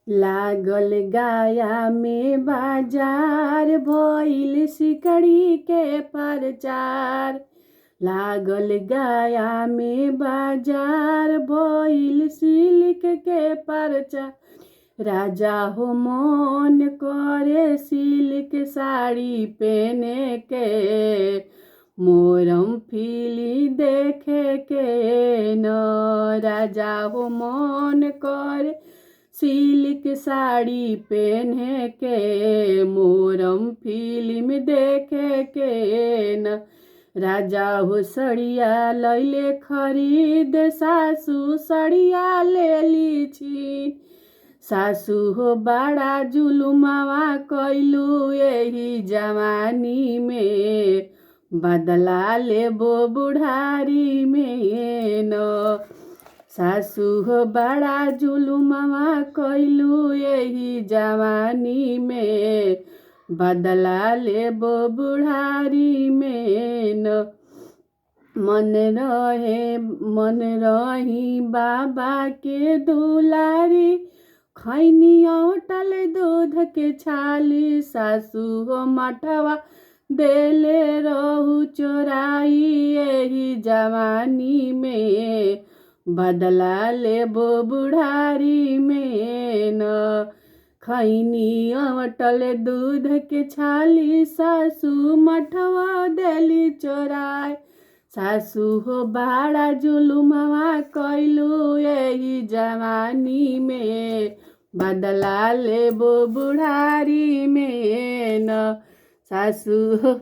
लागल गाया में बाजार भइल सिकड़ी के प्रचार। लागल गाया में बाजार भइल सिल्क के प्रचार। राजा हो मन करे सिल्क साड़ी पहने के, मोरम फिली देखे के न। राजा हो मन करे सिल्क साड़ी पहने के, मोरम फिल्म देखे के न। राजा हो सड़िया लैले खरीद, सासू सड़िया ले ली छी। सासू हो बड़ा जुलुमवा कैलू यही जवानी में, बदला लेबो बुढ़ारी में न। सासू हो बड़ा जुलुमवा कैलू यही जवानी में, बदला लेबो बुढ़ारी में न। मन रही बाबा के दुलारी, खैनी औटल दूध के छाली। सासू हो मठवा देले रहू चोराई यही जवानी में, बदला लेबो बुढ़ारी में न। खैनी औटल दूध के छाली, सासू मठवा देली चोराई। सासू हो बड़ा जुलुमवा कैलू यही जवानी में, बदला लेबो बुढ़ारी में न। सासू हो